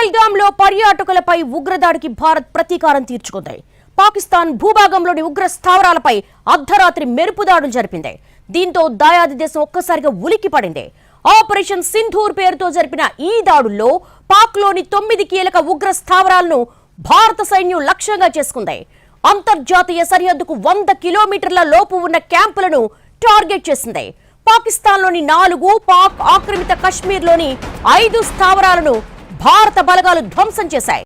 పహల్గామ్లో పర్యాటకులపై ఉగ్రదాడికి భారత్ ప్రతీకారం తీర్చుకుంది. పాకిస్తాన్ భూభాగంలోని ఉగ్ర స్థావరాలపై అర్ధరాత్రి మెరుపుదాడులు జరిపింది. దీంతో దాయాది దేశం ఒక్కసారిగా ఉలిక్కిపడింది. ఆపరేషన్ సింధూర్ పేరుతో జరిపిన ఈ దాడుల్లో పాక్లోని 9 కీలక ఉగ్ర స్థావరాలను భారత సైన్యం లక్ష్యంగా చేసుకుంది. అంతర్జాతీయ సరిహద్దుకు 100 కిలోమీటర్ల లోపు ఉన్న క్యాంపులను టార్గెట్ చేసింది. పాకిస్తాన్లోని 4, పాక్ ఆక్రమిత కశ్మీర్లోని 5 స్థావరాలను భారత బలగాలు ధ్వంసం చేశాయి.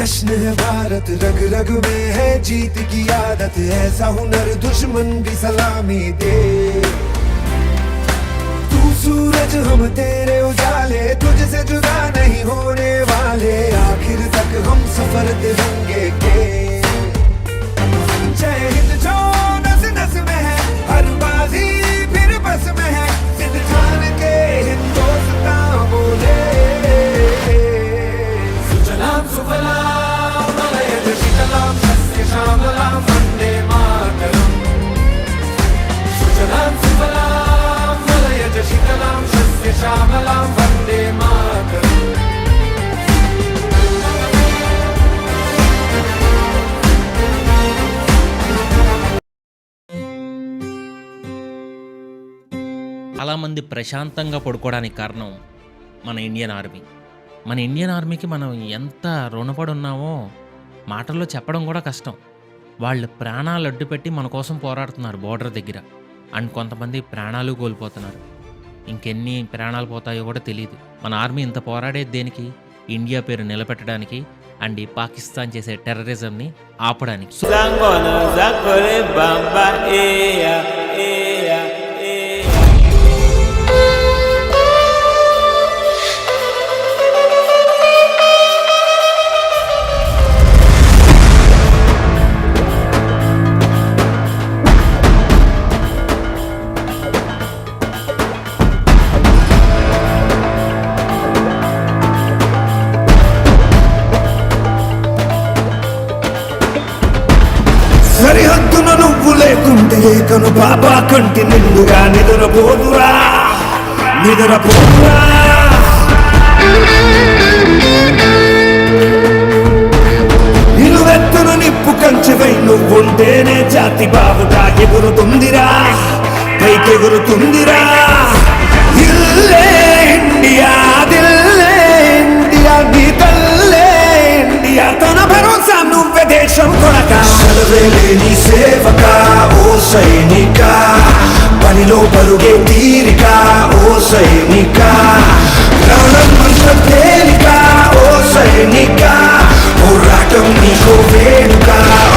जश्न है भारत, रग रग में है जीत की आदत, ऐसा हुनर दुश्मन भी सलामी दे। तू सूरज हम तेरे उजाले, तुझसे जुदा नहीं होने वाले, आखिर तक हम सफर तिरंगे के। जय हिंद जो नस नस में है, हर बाजी फिर बस में है, सिंध ठान के हिंदुस्तान बोले। सुजलाम सुफलाम शीतलाम सस्य श्यामलाम वंदे मातरम। सुजलाम सुफलाम मलयज शीतलाम सस्य श्यामलाम वंदे मातरम। చాలా మంది ప్రశాంతంగా పడుకోవడానికి కారణం మన ఇండియన్ ఆర్మీ. మన ఇండియన్ ఆర్మీకి మనం ఎంత రుణపడి ఉన్నామో మాటల్లో చెప్పడం కూడా కష్టం. వాళ్ళు ప్రాణాలు అడ్డుపెట్టి మన కోసం పోరాడుతున్నారు బోర్డర్ దగ్గర. అండ్ కొంతమంది ప్రాణాలు కోల్పోతున్నారు. ఇంకెన్ని ప్రాణాలు పోతాయో కూడా తెలియదు. మన ఆర్మీ ఇంత పోరాడేది దేనికి? ఇండియా పేరు నిలబెట్టడానికి అండ్ పాకిస్తాన్ చేసే టెర్రరిజంని ఆపడానికి. సరిహద్దున నువ్వు లేకుంటే కను బాబా కంటి నిండుగా నిద్రపోదురా నిద్రపోదురా. నిలువెత్తును నిప్పు కంచెవై నువ్వుంటేనే జాతి బావుగా ఎగురుతుందిరా, పైకెగురుతుందిరా. ఇల్లే ఇండియా, దిల్లే ఇండియా, నీ తల్లే ఇండియా, తన భరోసా నువ్వే దేశం కొనక. చదవేలేని సేవక ఓ సైనిక, పనిలో పరుగే తీరిక ఓ సైనిక, ప్రాణం అంత తేలిక ఓ సైనిక, పోరాటం నీకో వేడుక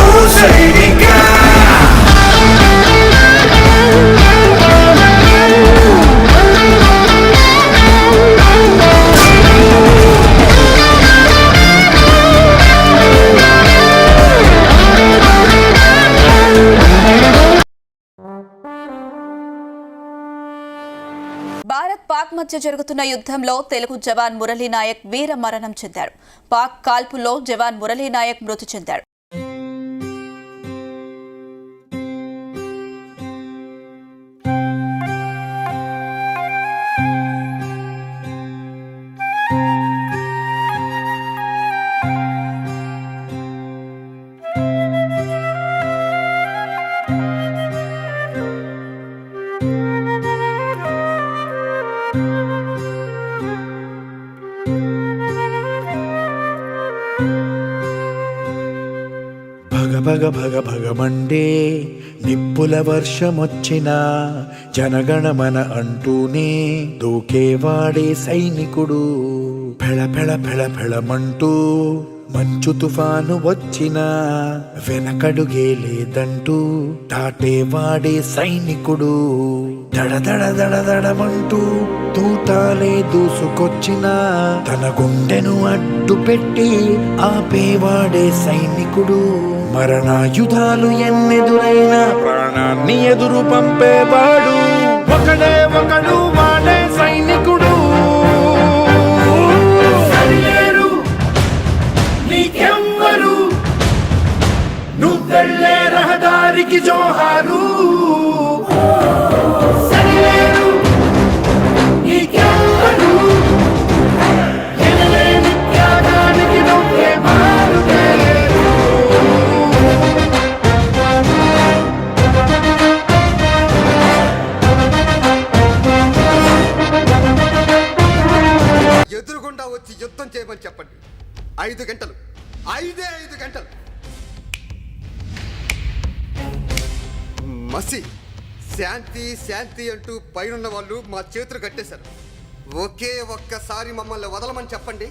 ఓ సైనిక. భారత్ పాక్ మధ్య జరుగుతున్న యుద్ధంలో తెలుగు జవాన్ మురళీనాయక్ వీర మరణం చెందారు. పాక్ కాల్పుల్లో జవాన్ మురళీనాయక్ మృతి చెందారు. భగ భగ భగమండే నిప్పుల వర్షమొచ్చినా జనగణమన అంటూనే దూకేవాడే సైనికుడు. ఫెళ ఫెళ ఫెళ ఫెళమంటూ మంచు తుఫాను వచ్చినా వెనకడుగే లేదంటూ దాటేవాడే సైనికుడు. దడ దడ దడ దడమంటూ తూటాలే దూసుకొచ్చినా తన గుండెను అడ్డు పెట్టి ఆపేవాడే సైనికుడు. మరణాయుధాలు ఎన్నెదు నీ ఎదురు పంపేవాడు ఒకడే ఒకడు వాడే సైనికుడు. సరిలేరు నీకెవ్వరు, నువ్వెళ్ళే రహదారికి జోహారు. సరిలేరు నీకెవ్వరు, ఎనలేని త్యాగానికి నువ్వే మారుతేరు. ఎదురుగుండా వచ్చి యుద్ధం చేయమని చెప్పండి. 5 గంటలు, 5 గంటలు. మసి శాంతి శాంతి అంటూ పైనున్న వాళ్ళు మా చేతులు కట్టేశారు. ఒకే ఒక్కసారి మమ్మల్ని వదలమని చెప్పండి.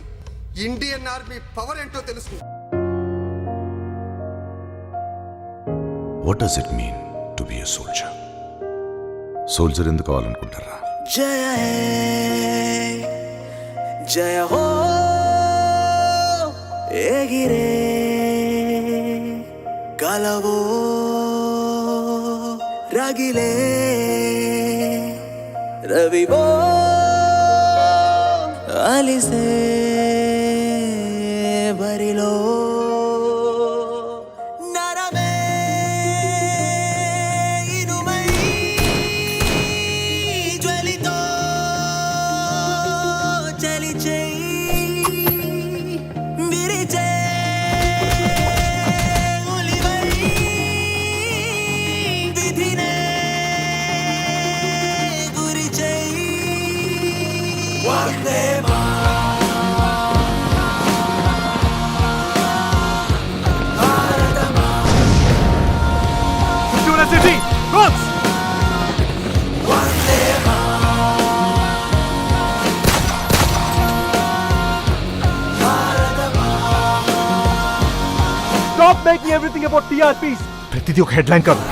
ఇండియన్ ఆర్మీ పవర్ ఏంటో తెలుస్తుంది. What does it mean to be a soldier? Soldier ఎందుకు కావాలనుకుంటారా? జయ హే జయ హో ఎగిరే కలవో రగిలే రవివో అలిసే బరిలో నరమే ఇనుమై జ్వలితో చలిచే విరిచే ఉలివై విధినే గురిచే వందే Stop making everything about TRPs. ప్రతిదీ ఒక హెడ్లైన్ కాదు.